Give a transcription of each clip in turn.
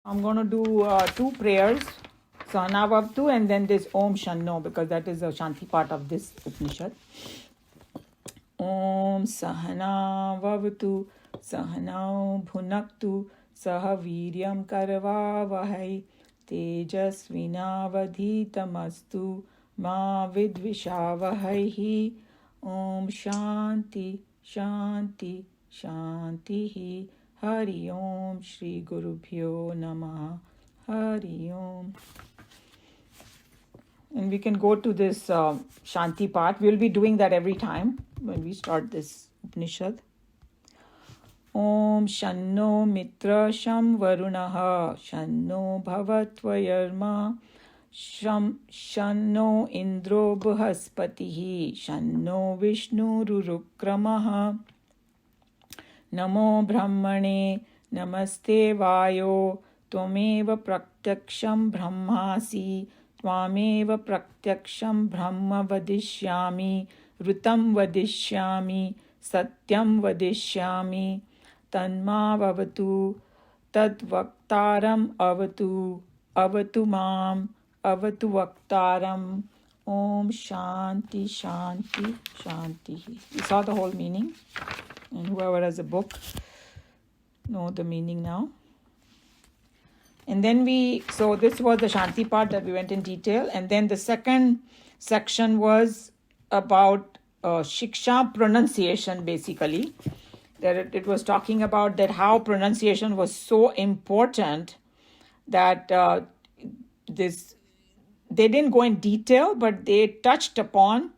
I'm going to do two prayers, Sahanavavtu and then this Om Shanno, because that is the Shanti part of this Upanishad. Om Sahanavavtu Sahanau Bhunaktu Saha Viryam Karavavahai Tejasvinavadhitamastu Ma Vidvishavahai. Om Shanti Shanti Shanti. Hari Om Shri Gurubhyo Namaha. Hari Om. And we can go to this Shanti part. We'll be doing that every time when we start this Upanishad. Om Shanno Mitra Sham Varunaha Shanno Bhavatvayarma Shanno Indro Bhaspatihi Shanno Vishnu Rurukramaha Namo Brahmane Namaste Vayo Tvameva Praktyaksham Brahmasi Tvameva Praktyaksham Brahma Vadishyami Rutam Vadishyami Satyam Vadishyami Tanma Vavatu Tadvaktaram Avatu Avatu Mam Avatu Vaktaram. Om Shanti Shanti Shanti. We saw the whole meaning, and whoever has a book know the meaning now. And then so this was the Shanti part that we went in detail. And then the second section was about Shiksha pronunciation, basically. That it was talking about that how pronunciation was so important that they didn't go in detail, but they touched upon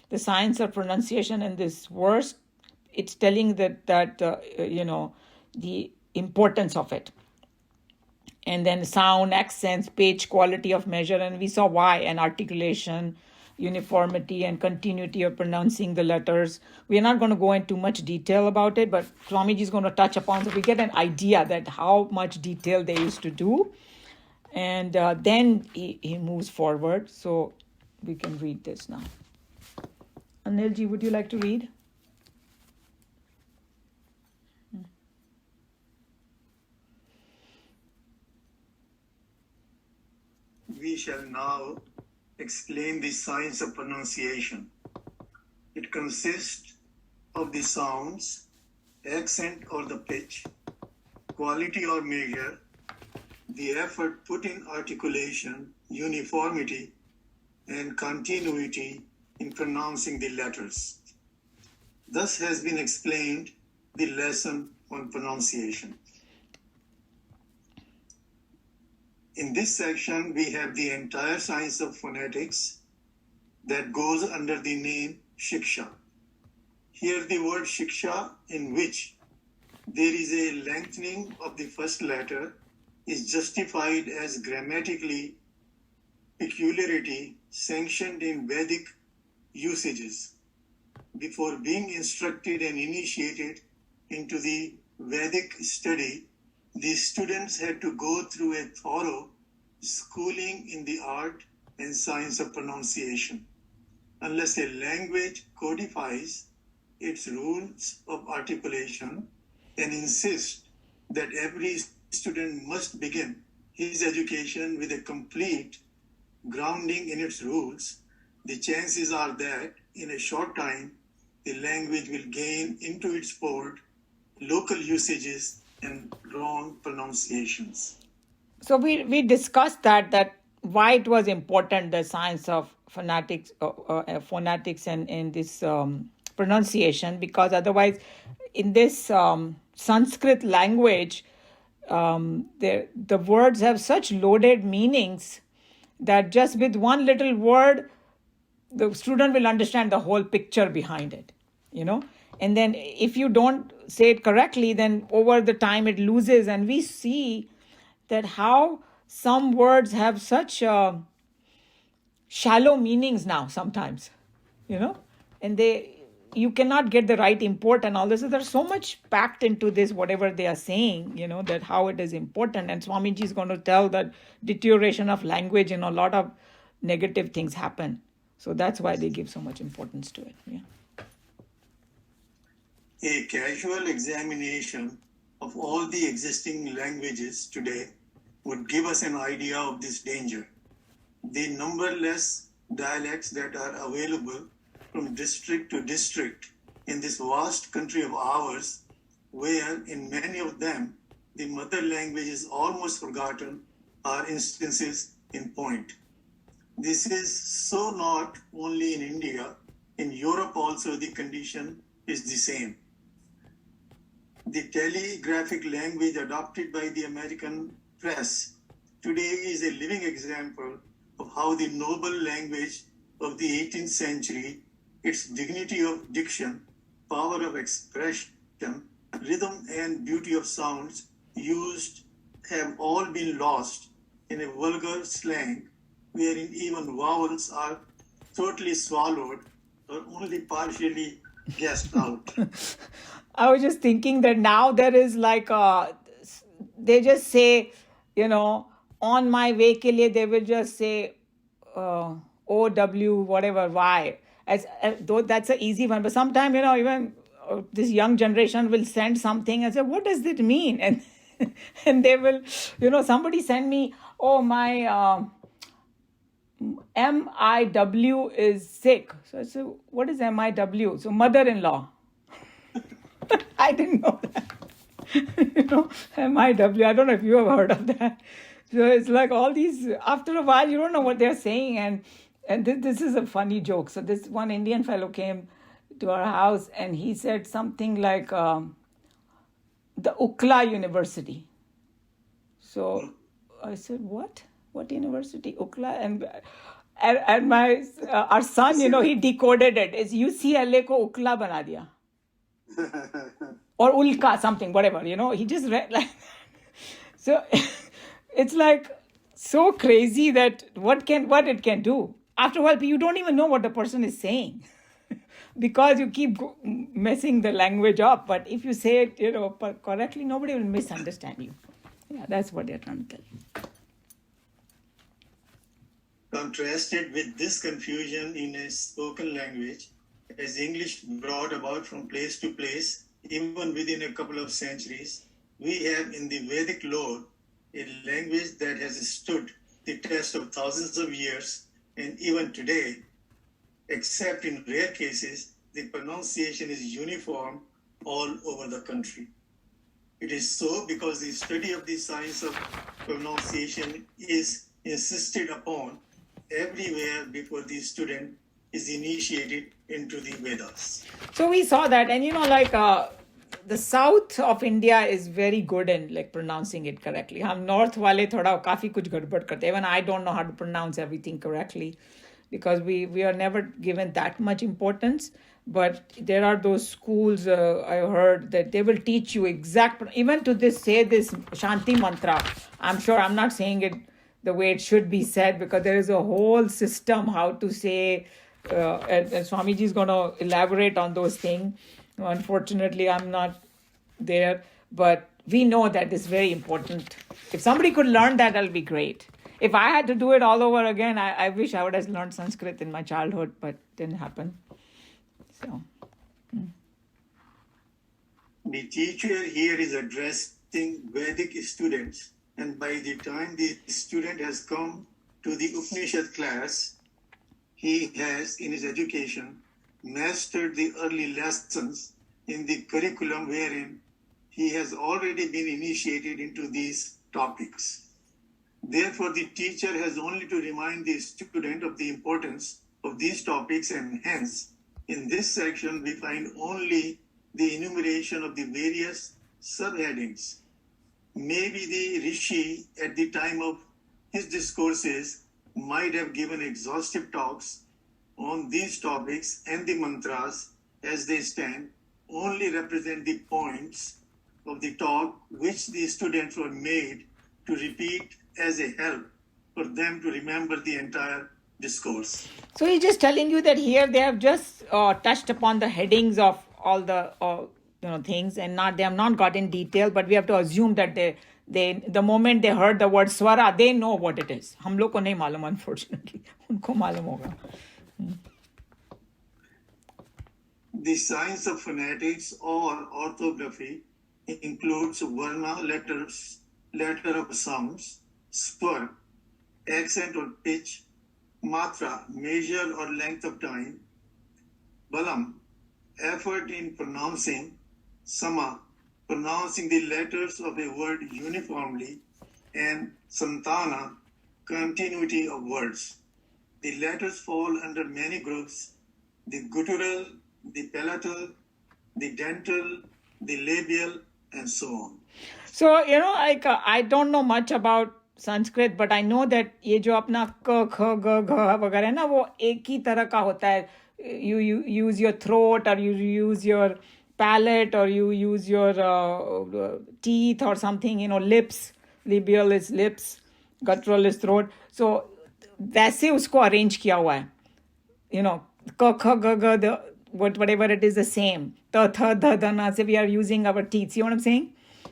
the science of pronunciation in this verse. It's telling that the importance of it. And then sound, accents, pitch, quality of measure, and we saw why, and articulation, uniformity, and continuity of pronouncing the letters. We are not going to go into much detail about it, but Swamiji is going to touch upon, so we get an idea that how much detail they used to do. And then he moves forward, so we can read this now. Anilji, would you like to read? We shall now explain the science of pronunciation. It consists of the sounds, accent or the pitch, quality or measure, the effort put in articulation, uniformity, and continuity in pronouncing the letters. Thus has been explained the lesson on pronunciation. In this section, we have the entire science of phonetics that goes under the name Shiksha. Here the word Shiksha, in which there is a lengthening of the first letter, is justified as grammatically peculiarity sanctioned in Vedic usages. Before being instructed and initiated into the Vedic study, the students had to go through a thorough schooling in the art and science of pronunciation. Unless a language codifies its rules of articulation and insists that every student must begin his education with a complete grounding in its rules, the chances are that in a short time, the language will gain into its fold local usages and wrong pronunciations. So we discussed that why it was important, the science of phonetics and this pronunciation, because otherwise in this Sanskrit language, the words have such loaded meanings that just with one little word, the student will understand the whole picture behind it, And then if you don't say it correctly, then over the time it loses. And we see that how some words have such shallow meanings now sometimes, and you cannot get the right import and all this. So there's so much packed into this, whatever they are saying, that how it is important. And Swamiji is going to tell that deterioration of language, a lot of negative things happen. So that's why they give so much importance to it. Yeah. A casual examination of all the existing languages today would give us an idea of this danger. The numberless dialects that are available from district to district in this vast country of ours, where in many of them the mother language is almost forgotten, are instances in point. This is so not only in India, in Europe also the condition is the same. The telegraphic language adopted by the American press today is a living example of how the noble language of the 18th century, its dignity of diction, power of expression, rhythm and beauty of sounds used have all been lost in a vulgar slang wherein even vowels are totally swallowed or only partially guessed out. I was just thinking that now there is like they just say, on my way ke liye, they will just say OW, whatever, Y. Though that's an easy one, but sometimes, even this young generation will send something and say, what does it mean? And and they will, somebody send me, oh, my MIW is sick. So I said, what is MIW? So mother-in-law. I didn't know that. MIW. I don't know if you have heard of that. So it's like all these, after a while, you don't know what they're saying. And this is a funny joke. So this one Indian fellow came to our house and he said something like the Ukla University. So I said, what? What university? Ukla? And my our son, he decoded it. It's UCLA ko Ukla bana diya. Or Ulka, something, whatever, he just read like that. So it's like so crazy that what it can do. After a while, you don't even know what the person is saying because you keep messing the language up. But if you say it, correctly, nobody will misunderstand you. Yeah, that's what they're trying to tell you. Contrasted with this confusion in a spoken language, as English brought about from place to place, even within a couple of centuries, we have in the Vedic lore a language that has stood the test of thousands of years, and even today, except in rare cases, the pronunciation is uniform all over the country. It is so because the study of the science of pronunciation is insisted upon everywhere before the student is initiated into the Vedas. So we saw that, and the south of India is very good in like pronouncing it correctly. हम north वाले थोड़ा काफी कुछ गड़बड़ करते. Even I don't know how to pronounce everything correctly because we are never given that much importance. But there are those schools I heard that they will teach you even to say this Shanti mantra. I'm sure I'm not saying it the way it should be said because there is a whole system how to say, and Swamiji is going to elaborate on those things. Unfortunately, I'm not there, but we know that it's very important. If somebody could learn that, that'll be great. If I had to do it all over again, I wish I would have learned Sanskrit in my childhood, but it didn't happen. So. The teacher here is addressing Vedic students, and by the time the student has come to the Upanishad class, he has, in his education, mastered the early lessons in the curriculum wherein he has already been initiated into these topics. Therefore, the teacher has only to remind the student of the importance of these topics, and hence, in this section, we find only the enumeration of the various subheadings. Maybe the Rishi at the time of his discourses might have given exhaustive talks on these topics, and the mantras as they stand only represent the points of the talk which the students were made to repeat as a help for them to remember the entire discourse. So he's just telling you that here they have just touched upon the headings of all the things, and they have not got in detail. But we have to assume that they the moment they heard the word swara, they know what it is. हम लोग को नहीं मालूम, unfortunately. उनको मालूम होगा. The science of phonetics or orthography includes varna letter of sounds, Swar, accent or pitch. Matra, measure or length of time. Balam, effort in pronouncing. Sama, pronouncing the letters of a word uniformly. And Santana, continuity of words. The letters fall under many groups: the guttural, the palatal, the dental, the labial, and so on. So, like I don't know much about Sanskrit, but I know that ये जो अपना क ख ग घ वगैरह है ना, वो एक ही तरह का होता है. You use your throat, or you use your palate, or you use your teeth or something, lips. Labial is lips, guttural is throat. So वैसे उसको अरेंज किया हुआ है. क ख ग घ, the whatever it is, the same. T th ध ध न, so we are using our teeth. See what I'm saying?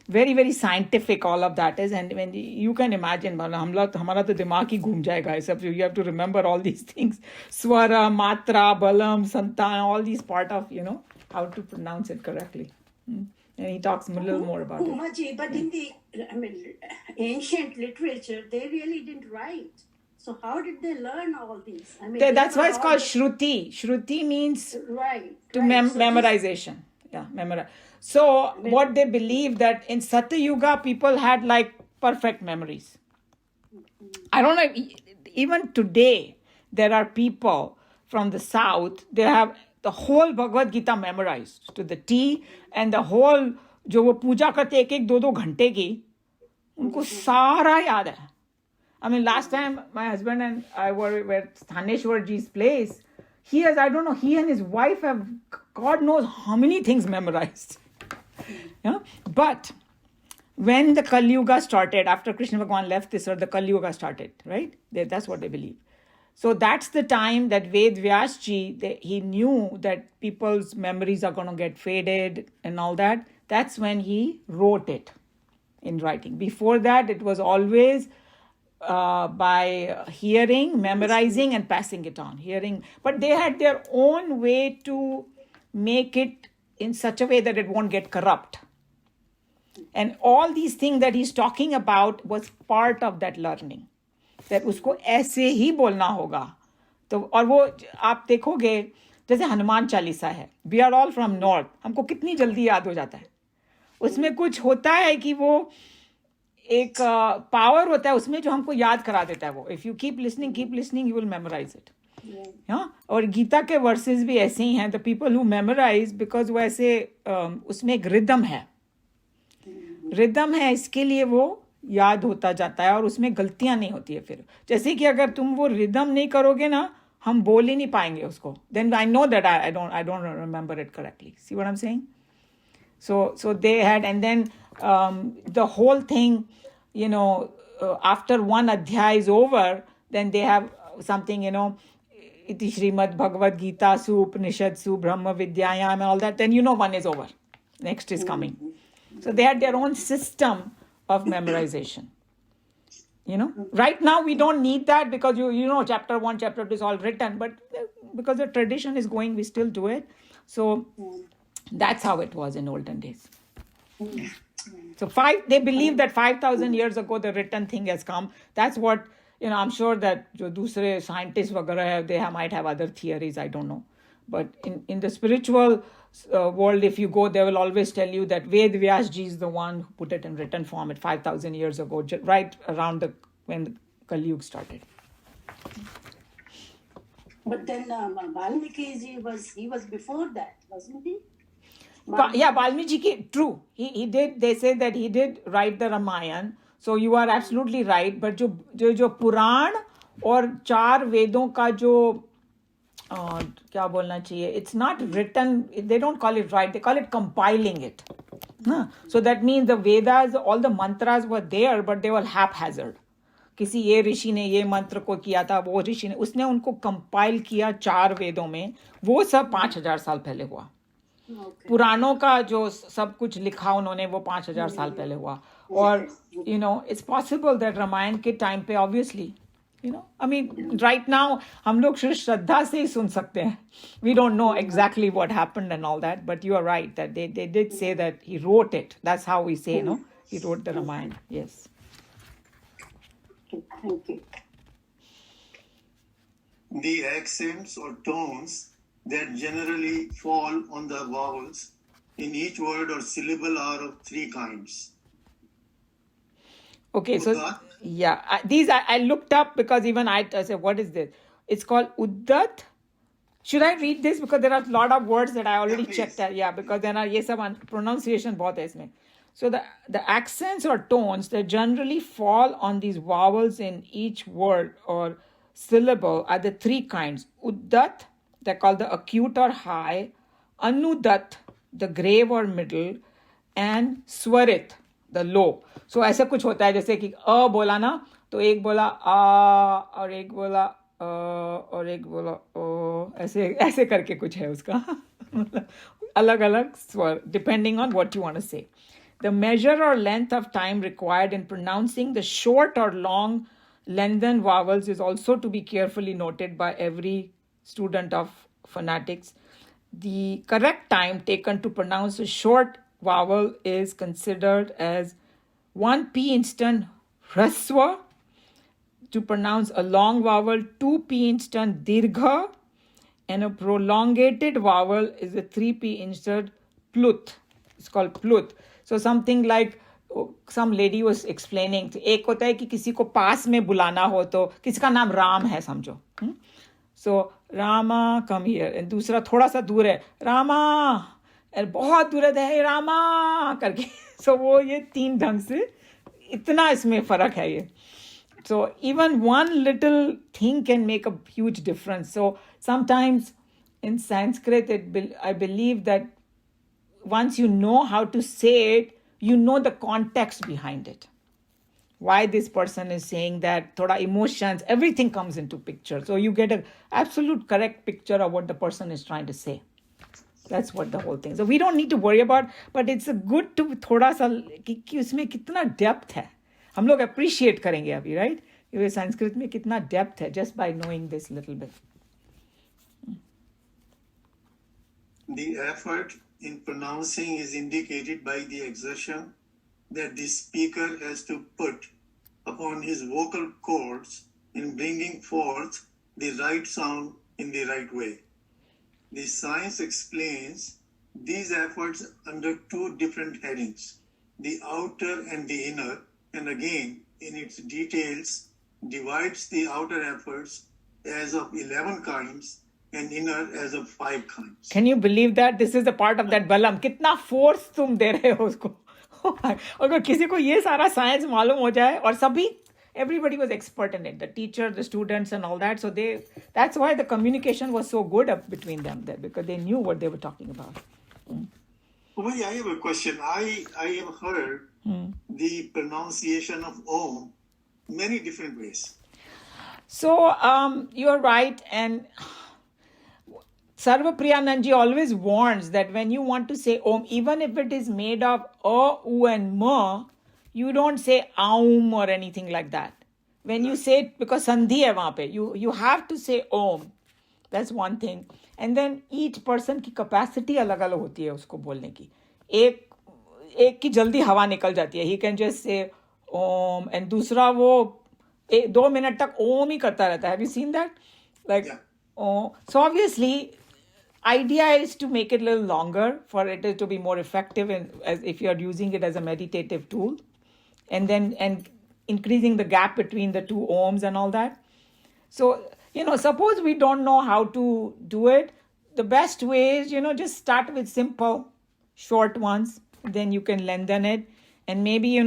Very, very scientific all of that is. And when you can imagine, हमारा तो दिमाग ही घूम जाएगा ये सब. You have to remember all these things. Swara, matra, balam, santana, all these part of, how to pronounce it correctly. And he talks a little more about it. Umaji, but in the ancient literature, they really didn't write. So how did they learn all these? That's why it's called Shruti. Shruti means to memorization. Yeah, memorize. So what they believe that in Satyuga, people had like perfect memories. I don't know, even today, there are people from the south, they have the whole Bhagavad Gita memorized to the T, and the whole, जो वो पूजा करते एक एक दो दो घंटे की, उनको सारा याद है. I mean, last time my husband and I were at Thaneshwar ji's place, he has, I don't know, he and his wife have, God knows how many things memorized. But when the Kali Yuga started, after Krishna Bhagavan left this earth, the Kali Yuga started, right? That's what they believe. So that's the time that Ved Vyasji, he knew that people's memories are going to get faded and all that. That's when he wrote it in writing. Before that, it was always by hearing, memorizing, and passing it on. Hearing, but they had their own way to make it in such a way that it won't get corrupt. And all these things that he's talking about was part of that learning. That उसको ऐसे ही बोलना होगा. तो और वो आप देखोगे जैसे हनुमान चालीसा है. We are all from north. हमको कितनी जल्दी याद हो जाता है. उसमें कुछ होता है कि वो एक पावर होता है उसमें जो हमको याद करा देता है वो. If you keep listening, you will memorize it. और गीता के वर्सेस भी ऐसे ही हैं. The people who memorize, because वो ऐसे उसमें एक रिदम है. रिदम है, इसके लिए वो याद होता जाता है और उसमें गलतियां नहीं होती है. फिर जैसे कि अगर तुम वो रिदम नहीं करोगे ना, हम बोल ही नहीं पाएंगे उसको. Then I know that I don't remember it correctly. See what I'm saying? So they had, and then the whole thing, after one adhyaya is over, then they have something, iti Srimad Bhagavad Gita su Upanishad su Brahma Vidyayam and all that. Then one is over. Next is coming. So they had their own system of memorization. Right now we don't need that because chapter 1, chapter 2 is all written, but because the tradition is going, we still do it. So that's how it was in olden days. So they believe that 5,000 years ago the written thing has come. That's what, I'm sure that jo dusre scientists वगैरह have, they might have other theories, I don't know. But in the spiritual world, if you go, they will always tell you that Ved Vyasji is the one who put it in written form at 5,000 years ago, right around when the Kali Yuga started. But then Valmiki was before that, wasn't he? Yeah, Valmiki, true. He did. They say that he did write the Ramayana. So you are absolutely right. But जो पुराण और 4 वेदों का जो क्या बोलना चाहिए, it's not written, they don't call it right, they call it compiling it. So that means the Vedas, all the mantras were there, but they were haphazard. किसी ये ऋषि ने ये मंत्र को किया था, वो ऋषि ने, उसने उनको कंपाइल किया 4 वेदों में. वो सब 5,000 साल पहले हुआ. पुराणों का जो सब कुछ लिखा उन्होंने, वो 5,000 साल पहले हुआ. और it's possible that रामायण के टाइम पे obviously, I mean, right now, हम लोग सिर्फ श्रद्धा से ही सुन सकते हैं. We don't know exactly what happened and all that, but you are right that they did say that he wrote it. That's how we say, he wrote the Ramayana. Yes. Thank you. The accents or tones that generally fall on the vowels in each word or syllable are of three kinds. Okay, so Uddat, yeah, these I looked up because even I said, what is this? It's called Uddat. Should I read this? Because there are a lot of words that I already please. checked out. Yeah, because there are ये सब pronunciation बहुत है इसमें. So the accents or tones that generally fall on these vowels in each word or syllable are the three kinds. Uddat, they're called the acute or high. Anudat, the grave or middle. And swarit, the low. So ऐसा कुछ होता है जैसे कि अ बोला ना तो एक बोला आ और एक बोला और एक बोला ओ, ऐसे ऐसे करके कुछ है उसका अलग अलग स्वर depending on what you want to say. The measure or length of time required in pronouncing the short or long lengthened vowels is also to be carefully noted by every student of phonetics. The correct time taken to pronounce a short vowel is considered as 1p instant hraswa. To pronounce a long vowel, 2p instant dirgha, and a prolongated vowel is a 3p instant pluth. It's called pluth. So something like some lady was explaining, एक होता है कि किसी को पास में बुलाना हो तो किसी का नाम राम है समझो. So Rama, come here. And दूसरा थोड़ा सा दूर है रामा, और बहुत दूर है हे रामा करके. So वो ये तीन ढंग से इतना इसमें फर्क है ये. So even one little thing can make a huge difference. So sometimes in Sanskrit, I believe that once you know how to say it, you know the context behind it. Why this person is saying that, thoda emotions, everything comes into picture. So you get an absolute correct picture of what the person is trying to say. That's what the whole thing. So we don't need to worry about, but it's a good to thoda sa कि उसमें कितना depth है. हम लोग appreciate करेंगे अभी, right? ये संस्कृत में कितना depth है just by knowing this little bit. The effort in pronouncing is indicated by the exertion that the speaker has to put upon his vocal cords in bringing forth the right sound in the right way. The science explains these efforts under two different headings, the outer and the inner, and again, in its details, divides the outer efforts as of 11 kinds and inner as of 5 kinds. Can you believe that? This is the part of that balam. कितना force तुम दे रहे हो उसको. अगर किसी को ये सारा science मालूम हो जाए और सभी everybody was expert in it, the teacher, the students and all that. So that's why the communication was so good between them there, because they knew what they were talking about. Well, I have a question. I have heard the pronunciation of Om many different ways. So you're right, and Sarva Priyananji always warns that when you want to say Om, even if it is made of A, U and Ma, you don't say Aum or anything like that. When you say it, because Sandhi hai wahan pe, you have to say Om. That's one thing. And then each person की capacity अलग अलग होती है उसको बोलने की. एक की जल्दी हवा निकल जाती है. He can just say Om, and दूसरा वो 2 मिनट तक Om ही करता रहता है. Have you seen that? Like, Yeah. So obviously, idea is to make it a little longer for it to be more effective, as if you are using it as a meditative tool, and increasing the gap between the two ohms and all that. So, suppose we don't know how to do it, the best way is, just start with simple, short ones, then you can lengthen it, and maybe,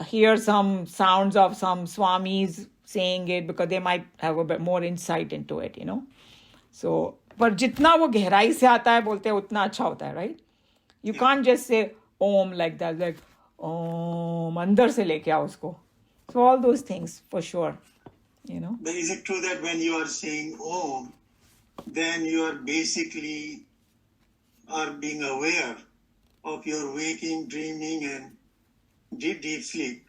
hear some sounds of some swamis saying it, because they might have a bit more insight into it, So, पर जितना वो गहराई से आता है बोलते हैं उतना अच्छा होता है, right? You can't just say Om like that, like Om अंदर से लेके आओ उसको. So all those things for sure, But is it true that when you are saying Om, then you are basically are being aware of your waking, dreaming, and deep sleep?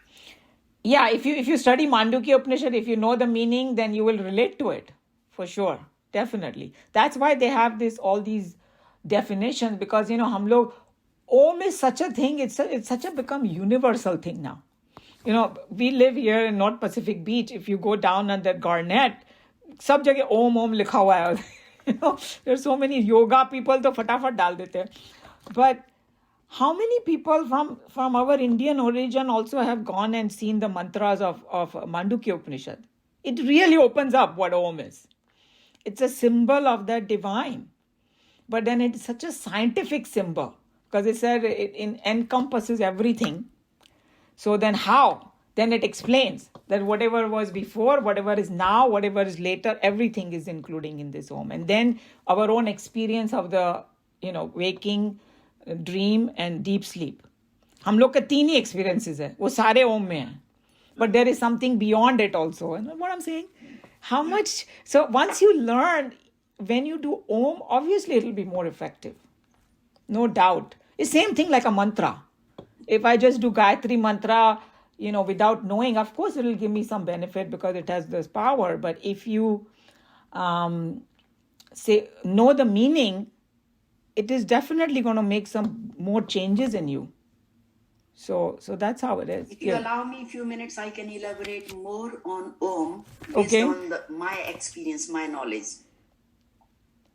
Yeah, if you study Mandukya Upanishad, if you know the meaning, then you will relate to it for sure, definitely. That's why they have all these definitions, because हम लोग Om is such a thing. It's such a become universal thing now. we live here in North Pacific Beach. If you go down on that Garnet, सब जगह ओम ओम लिखा हुआ है. There's so many yoga people तो फटाफट डाल देते हैं. But how many people from our Indian origin also have gone and seen the mantras of Mandukya Upanishad? It really opens up what Om is. It's a symbol of the divine. But then it's such a scientific symbol because it said it encompasses everything. So then how? Then it explains that whatever was before, whatever is now, whatever is later, everything is including in this Om. And then our own experience of the, waking, dream and deep sleep. हम लोग के 3 ही experiences है, वो सारे Om में हैं. But there is something beyond it also. And what I'm saying, how much, so once you learn, when you do Om, obviously it will be more effective. No doubt. It's same thing like a mantra. If I just do Gayatri mantra, without knowing, of course it will give me some benefit because it has this power. But if you know the meaning, it is definitely going to make some more changes in you. So that's how it is. If you allow me a few minutes, I can elaborate more on Om based on my experience, my knowledge.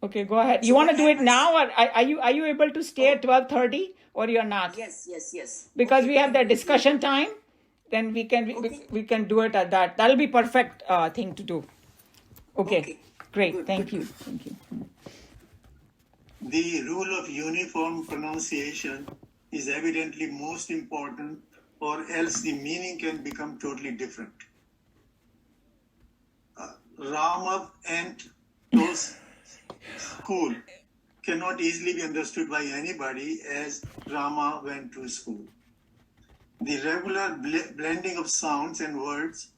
Okay, go ahead. You want to do it now, or are you able to stay at 12:30, or you're not? Yes. Because we have that discussion time, then we can do it at that. That'll be perfect thing to do. Okay. Great. Good. Thank you. The rule of uniform pronunciation is evidently most important, or else the meaning can become totally different. Rama and those school cannot easily be understood by anybody as Rama went to school. The regular blending of sounds and words,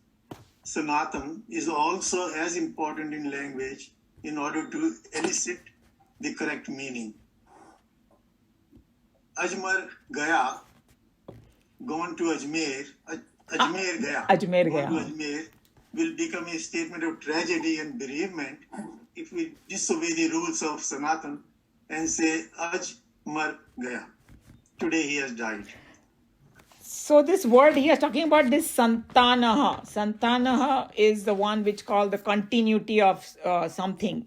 Sanatan, is also as important in language in order to elicit the correct meaning. Ajmer Gaya, gone to Ajmer, Ajmer Gaya, gone to Ajmer, will become a statement of tragedy and bereavement if we disobey the rules of Sanatan and say Ajmer Gaya. Today he has died. So this word he is talking about, this Santanaha. Santanaha is the one which called the continuity of something.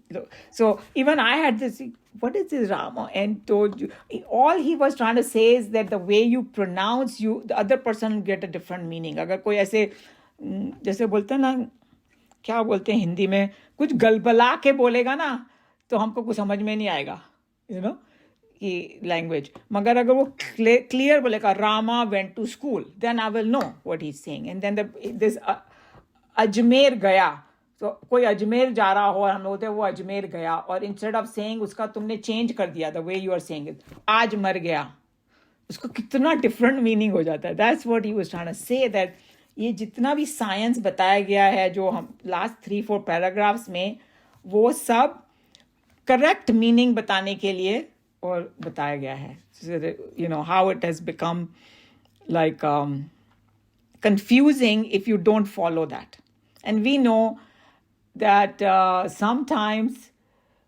So even I had this, what is this Rama? And told you, all he was trying to say is that the way you pronounce, the other person will get a different meaning. अगर कोई ऐसे जैसे बोलते हैं ना, क्या बोलते हैं हिंदी में, कुछ गलबला के बोलेगा ना, तो हमको कुछ समझ में नहीं आएगा, की language. मगर अगर वो clear बोलेगा Rama went to school, then I will know what he's saying. And then this Ajmer गया, so कोई अजमेर जा रहा हो और हम लोग बोलते हैं वो अजमेर गया, और instead of saying उसका तुमने change कर दिया the way you are saying it, आज मर गया, उसको कितना different meaning हो जाता है. That's what he was trying to say, that ये जितना भी science बताया गया है जो हम last 3-4 paragraphs में, वो सब correct meaning बताने के लिए और बताया गया है. So, how it has become like confusing if you don't follow that. And we know that sometimes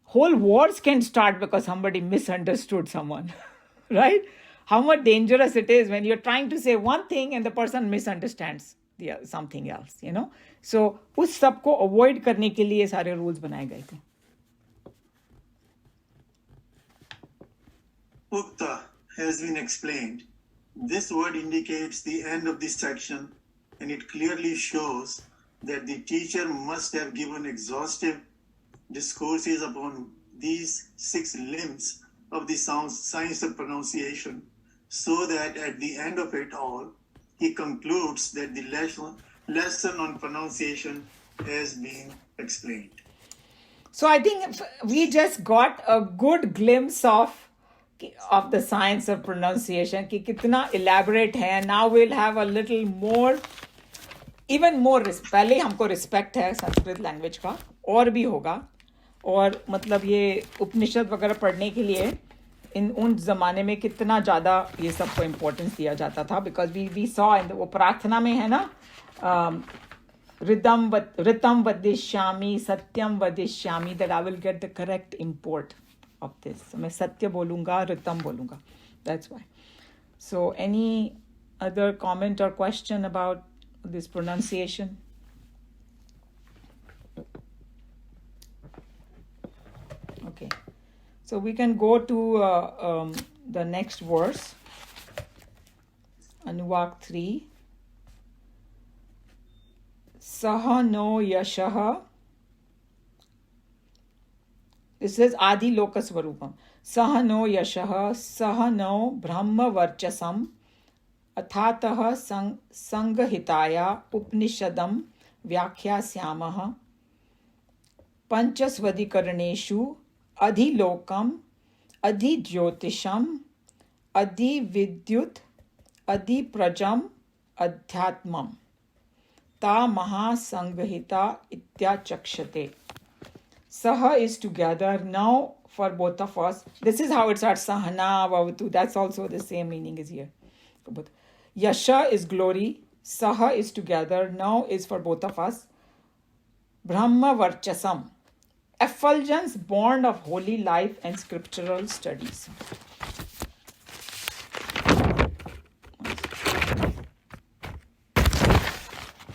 whole wars can start because somebody misunderstood someone, right? How much dangerous it is when you're trying to say one thing and the person misunderstands something else, So उस सब को avoid करने के लिए सारे rules बनाए गए थे. Ukta has been explained. This word indicates the end of this section, and it clearly shows that the teacher must have given exhaustive discourses upon these 6 limbs of the science of pronunciation, so that at the end of it all, he concludes that the lesson on pronunciation has been explained. So I think we just got a good glimpse of the science of pronunciation, कि कितना elaborate है. Now we'll have a little more, even more, पहले हमको respect है Sanskrit language का, और भी होगा. और मतलब ये उपनिषद वगैरह पढ़ने के लिए उन ज़माने में कितना ज़्यादा ये सबको importance दिया जाता था, because we saw in वो प्रार्थना में है ना, ऋतम वदिष्यामि सत्यम वदिष्यामि, that I will get the correct import of this. मैं सत्य बोलूँगा, ऋतम बोलूँगा. That's why. So any other comment or question about this pronunciation? Okay, so we can go to the next verse, Anuvak 3. Saha no yashaha. This is Adi Loka Svarupam. Saha no yashaha, saha no brahma varchasam, athatah sangahitaya upnishadam vyakhyasyaamaha panchasvadikaraneshu adhilokam adhijyotisham adhividyut adhiprajam adhyatmam ta mahasangahita ityachakshate. Saha is together. Now for both of us, this is how it starts. Sahana vavatu. That's also the same meaning is here for both. Yasha is glory. Saha is together. Now is for both of us. Brahma varchasam. Effulgence born of holy life and scriptural studies.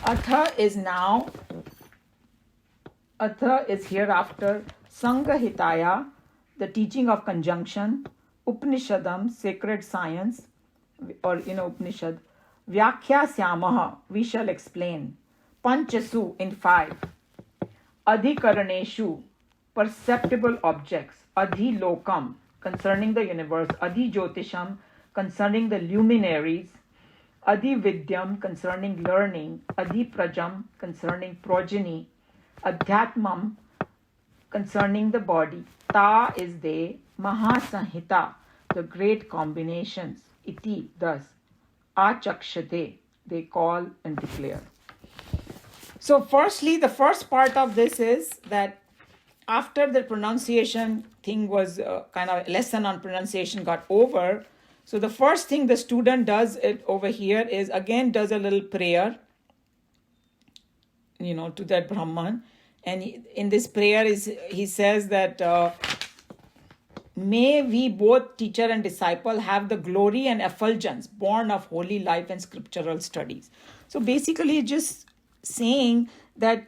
Atha is now. Atha is hereafter. Sangahitaya, the teaching of conjunction. Upanishadam, sacred science, or Upanishad. Vyakhyasyaamaha, we shall explain. Panchasu, in 5. Adhikaraneshu, perceptible objects. Adhilokam, concerning the universe. Adhijyotisham, concerning the luminaries. Adhividyam, concerning learning. Adhiprajam, concerning progeny. Adhyatmam, concerning the body. Ta is they. Mahasanhita, the great combinations. Iti, thus. Achakshate, they call and declare. So firstly, the first part of this is that after the pronunciation thing was kind of lesson on pronunciation got over, so the first thing the student does it over here is again does a little prayer, to that Brahman. And in this prayer he says that may we both teacher and disciple have the glory and effulgence born of holy life and scriptural studies. So basically just saying that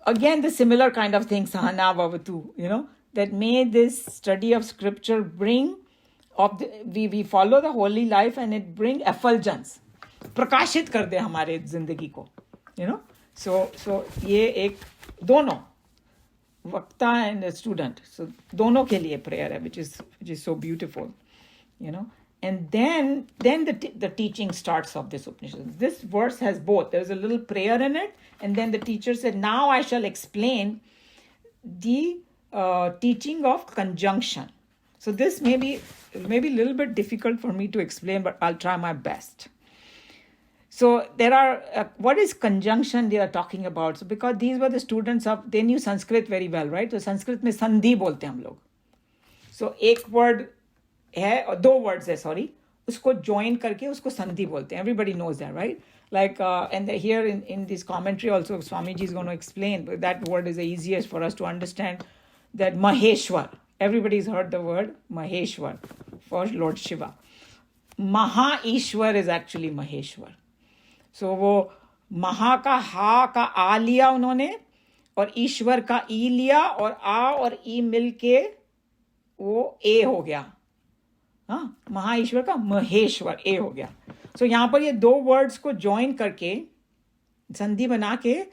again the similar kind of thing, sahana vavatu, that may this study of scripture bring we follow the holy life and it bring effulgence, प्रकाशित कर दे हमारे जिंदगी को, so ये एक दोनों वक्ता and a student, so दोनों के लिए prayer है, which is so beautiful, and then the teaching starts of this Upanishad. This verse has both. There's a little prayer in it, and then the teacher said, now I shall explain the teaching of conjunction. So this may be a little bit difficult for me to explain, but I'll try my best. So there are, what is conjunction they are talking about? So because these were the students they knew Sanskrit very well, right? So Sanskrit में संधि बोलते हैं हम लोग. So एक word है, or दो words है, sorry, उसको join करके उसको संधि बोलते हैं. Everybody knows that, right? Like, and here in this commentary also, Swamiji is going to explain, but that word is the easiest for us to understand, that Maheshwar. Everybody's heard the word Maheshwar for Lord Shiva. Maha-Ishwar is actually Maheshwar. So वो महा का हा का आ लिया उन्होंने, और ईश्वर का ई लिया, और आ और ई मिल के वो ए हो गया. हाँ, महा ईश्वर का महेश्वर ए हो गया. So यहाँ पर ये दो वर्ड्स को ज्वाइन करके संधि बना के,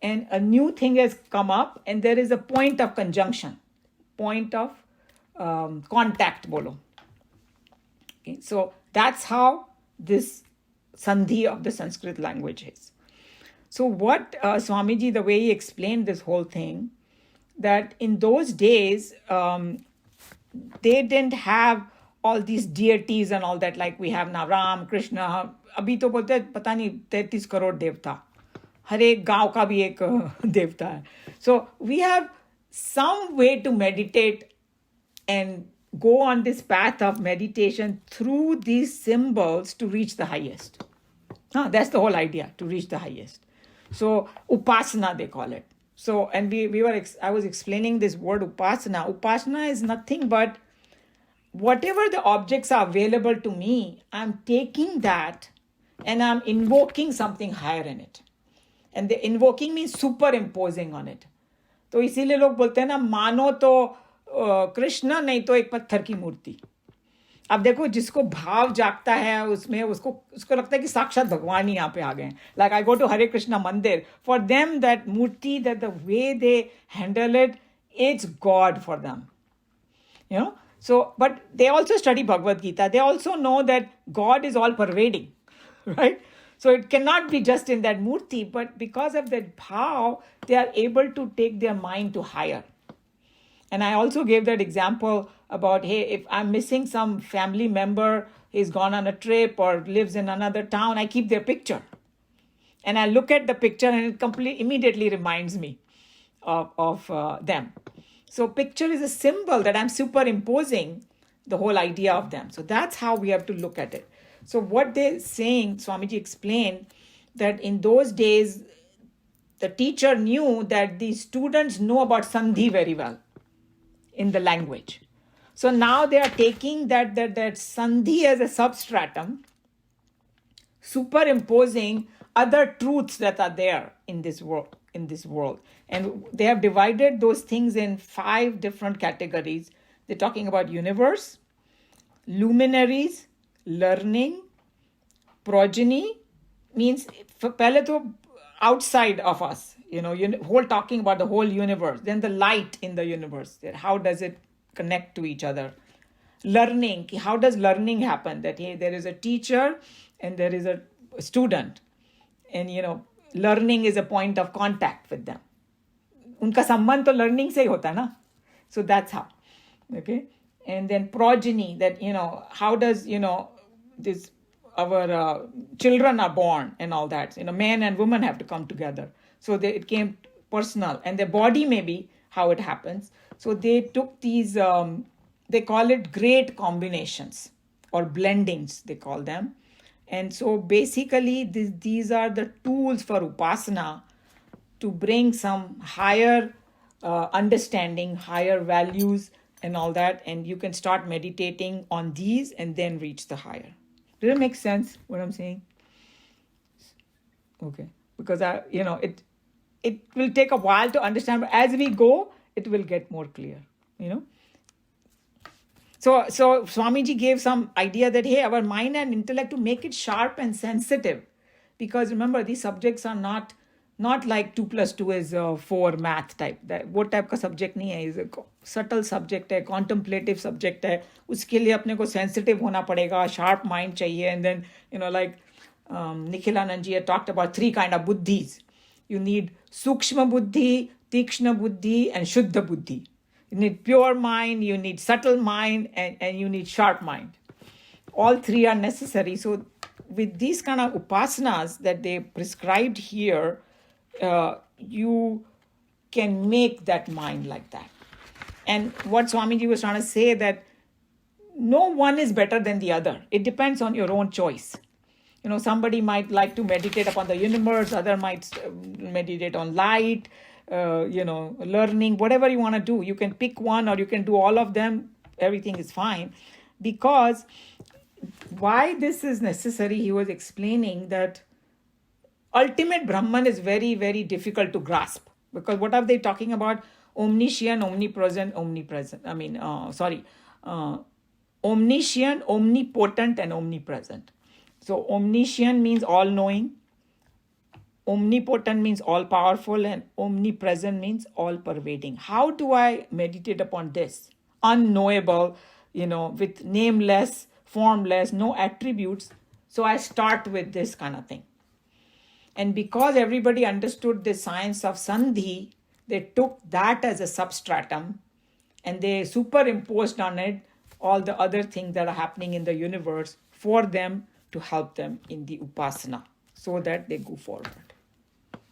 and a new thing has come up, and there is a point of conjunction, point of contact bolo. Okay, so that's how this sandhi of the Sanskrit language is. So what Swamiji, the way he explained this whole thing, that in those days they didn't have all these deities and all that like we have now, Ram, Krishna. अभी तो बोलते हैं पता नहीं 33 करोड़ देवता, हर एक गांव का भी एक देवता है. So we have some way to meditate and go on this path of meditation through these symbols to reach the highest. That's the whole idea, to reach the highest. So upasana they call it. So, and I was explaining this word upasana. Upasana is nothing but whatever the objects are available to me, I'm taking that and I'm invoking something higher in it. And the invoking means superimposing on it. तो इसीलिए लोग बोलते हैं ना, मानो तो कृष्ण, नहीं तो एक पत्थर की मूर्ति. अब देखो, जिसको भाव जागता है उसमें, उसको लगता है कि साक्षात भगवान ही यहाँ पे आ गए. Like I go to Hare Krishna mandir, for them that murti, that the way they handle it, it's god for them. You know, so, but they also study Bhagavad Gita. They also know that God is all pervading, right? So it cannot be just in that murti, but because of that bhav, they are able to take their mind to higher. And I also gave that example about, hey, if I'm missing some family member, he's gone on a trip or lives in another town, I keep their picture. And I look at the picture and it immediately reminds me of them. So picture is a symbol that I'm superimposing the whole idea of them. So that's how we have to look at it. So what they're saying, Swamiji explained that in those days, the teacher knew that the students know about Sandhi very well in the language. So now they are taking that Sandhi as a substratum, superimposing other truths that are there in this world. And they have divided those things in 5 different categories. They're talking about universe, luminaries, learning, progeny, means pehle to outside of us, whole talking about the whole universe. Then the light in the universe, how does it connect to each other? Learning, how does learning happen? That hey, there is a teacher and there is a student, and learning is a point of contact with them. Unka sambandh to learning se hi hota na. So that's how. Okay. And then progeny, that how does this our children are born and all that. Man and woman have to come together. So it came personal, and the body maybe how it happens. So they took these they call it great combinations or blendings, they call them. And so basically these are the tools for upasana to bring some higher understanding, higher values and all that. And you can start meditating on these and then reach the higher. Does it make sense what I'm saying? Okay. Because it will take a while to understand, but as we go, it will get more clear, So Swamiji gave some idea that, hey, our mind and intellect, to make it sharp and sensitive. Because remember, these subjects are not like 2 + 2 is 4 math type. वो type का subject नहीं है. Is a subtle subject है, contemplative subject है. उसके लिए अपने को sensitive होना पड़ेगा, sharp mind चाहिए. And then, like Nikhilanand ji had talked about 3 kind of buddhis. You need sukshma buddhi, tikshna buddhi, and shuddha buddhi. You need pure mind, you need subtle mind, and you need sharp mind. All 3 are necessary. So with these kind of upasanas that they prescribed here, you can make that mind like that. And what Swamiji was trying to say, that no one is better than the other. It depends on your own choice. Somebody might like to meditate upon the universe, other might meditate on light, learning, whatever you want to do. You can pick one or you can do all of them. Everything is fine. Because why this is necessary, he was explaining that ultimate Brahman is very, very difficult to grasp. Because what are they talking about? Omniscient, omnipresent, omniscient, omnipotent, and omnipresent. So omniscient means all-knowing, omnipotent means all-powerful, and omnipresent means all-pervading. How do I meditate upon this? Unknowable, with nameless, formless, no attributes. So I start with this kind of thing. And because everybody understood the science of Sandhi, they took that as a substratum and they superimposed on it all the other things that are happening in the universe for them to help them in the upasana so that they go forward.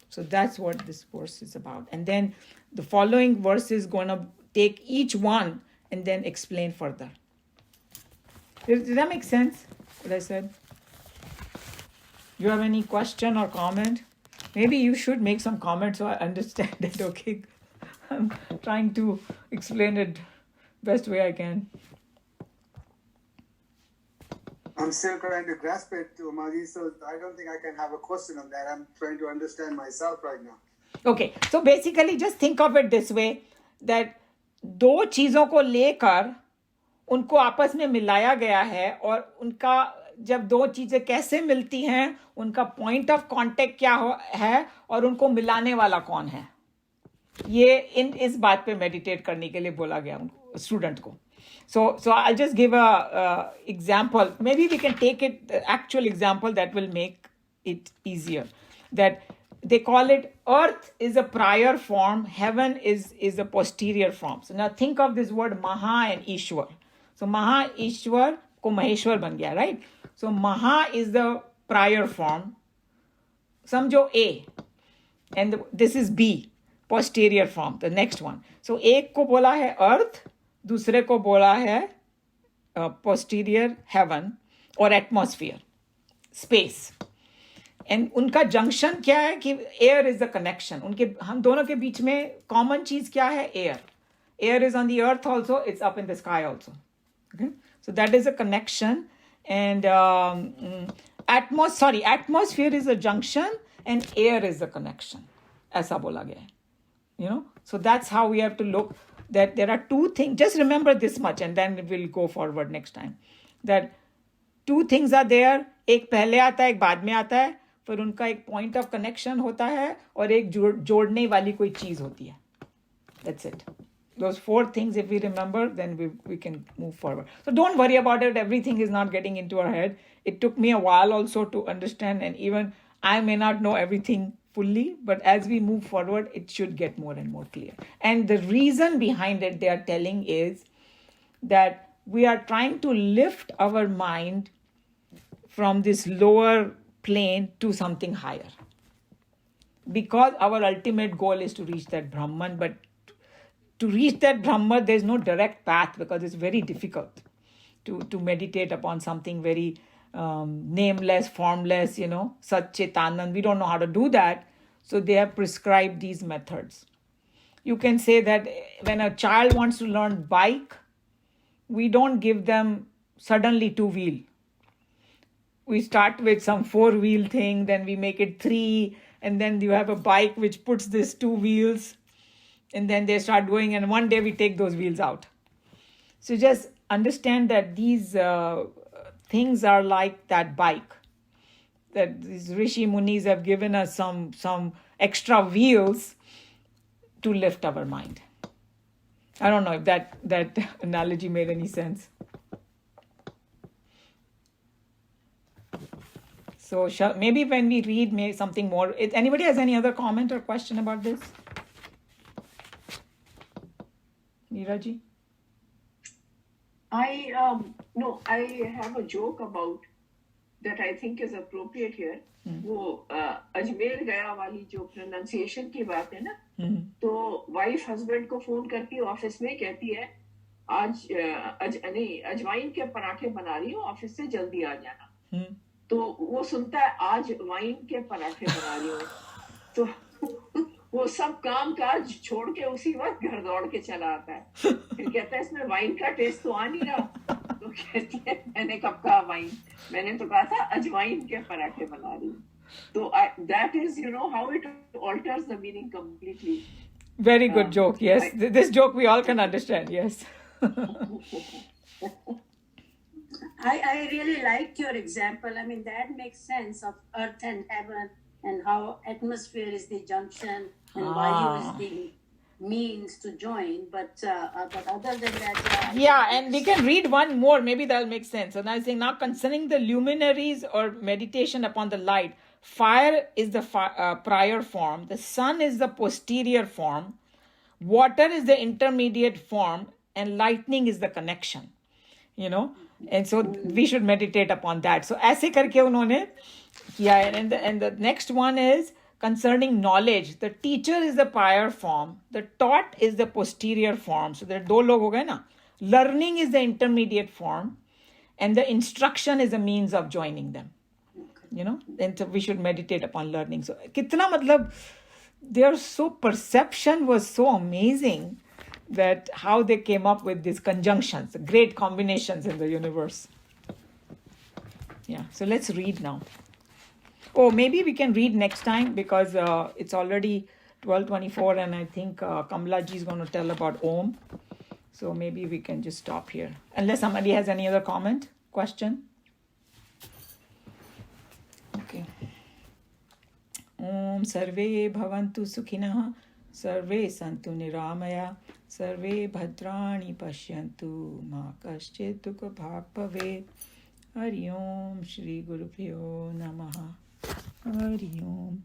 So that's what this verse is about. And then the following verse is going to take each one and then explain further. Did that make sense, what I said? You have any question or comment? Maybe you should make some comment so I understand it, okay? I'm trying to explain it best way I can. I'm still trying to grasp it, Umaji, so I don't think I can have a question on that. I'm trying to understand myself right now. Okay, so basically just think of it this way, that दो चीज़ों को लेकर उनको आपस में मिलाया गया है, और उनका जब दो चीज़ें कैसे मिलती हैं, उनका पॉइंट ऑफ कांटेक्ट क्या है, और उनको मिलाने वाला कौन है, ये इस बात पे मेडिटेट करने के लिए बोला गया उनको, स्टूडेंट को. So I'll just give a example. Maybe we can take it, the actual example that will make it easier. That they call it, earth is a prior form, heaven is a posterior form. So now think of this word Maha and Ishwar. So Maha, Ishwar ko Maheshwar ban gaya, right? So Maha is the prior form. समझो A, and this is B, posterior form, the next one. So एक को बोला है earth, दूसरे को बोला है posterior heaven और atmosphere, space. एंड उनका जंक्शन क्या है कि एयर इज द कनेक्शन. उनके हम दोनों के बीच में कॉमन चीज क्या है? Air. Air is on the earth also, it's up in the sky also. Okay, so that is a connection. And atmosphere is a junction and air is the connection, ऐसा बोला गया है. You know, so that's how we have to look, that there are two things. Just remember this much and then we'll go forward next time. That two things are there. एक पहले आता है, एक बाद में आता है, फिर उनका एक पॉइंट ऑफ कनेक्शन होता है और एक जोड़ने वाली कोई चीज होती है. That's it. Those four things, if we remember, then we can move forward. So don't worry about it. Everything is not getting into our head. It took me a while also to understand, and even I may not know everything fully, but as we move forward, it should get more and more clear. And the reason behind it, they are telling, is that we are trying to lift our mind from this lower plane to something higher. Because our ultimate goal is to reach that Brahman, but to reach that Brahman, there's no direct path, because it's very difficult to meditate upon something very nameless, formless, Sat Chit Anand. We don't know how to do that. So they have prescribed these methods. You can say that when a child wants to learn bike, we don't give them suddenly 2-wheel. We start with some 4-wheel thing, then we make it 3, and then you have a bike which puts this 2 wheels, and then they start going, and one day we take those wheels out. So just understand that these things are like that bike, that these Rishi Munis have given us some extra wheels to lift our mind. I don't know if that analogy made any sense. So maybe when we read something more, if anybody has any other comment or question about this? Neeraji? No, I have a joke about that I think is appropriate here. वो अजमेर गया वाली जो pronunciation की बात है ना, तो wife husband को फोन करती है ऑफिस में, कहती है अजवाइन के पराठे बना रही हूँ, ऑफिस से जल्दी आ जाना. तो वो सुनता है आज वाइन के पराठे बना रही हूँ, तो वो सब काम काज छोड़ के उसी वक्त घर दौड़ के चला आता है. फिर कहता है इसमें वाइन का टेस्ट तो आ नहीं रहा. तो कहती है मैंने कब कहा वाइन, मैंने तो कहा था अजवाइन के पराठे बना रही हूँ. तो that is, how it alters the meaning completely. Very good joke. Yes, this joke we all can understand. Yes. I really liked your example. I mean, that makes sense of earth and heaven, and how atmosphere is the junction and Vayu is the means to join. But other than that, yeah, and we can read one more. Maybe that'll make sense. So now I'm saying, now concerning the luminaries or meditation upon the light, fire is the prior form, the sun is the posterior form, water is the intermediate form, and lightning is the connection. And so we should meditate upon that. So ऐसे करके उन्होंने किया. And the next one is concerning knowledge. The teacher is the prior form, the taught is the posterior form. So there are दो लोग हो गए ना. Learning is the intermediate form, and the instruction is a means of joining them. And so we should meditate upon learning. So कितना मतलब, their perception was so amazing, that how they came up with these conjunctions, great combinations in the universe. Yeah, so let's read now. Oh, maybe we can read next time because it's already 12:24 and I think Kamlaji is going to tell about Om. So maybe we can just stop here. Unless somebody has any other comment, question. Okay. Om Sarve Bhavantu Sukhinah Sarve Santu Niramaya Sarve Bhadrani Pashyantu Ma Kaschit Dukha Bhag Bhave. Hari Om Shri Guru Pyo Namaha. Hari Om.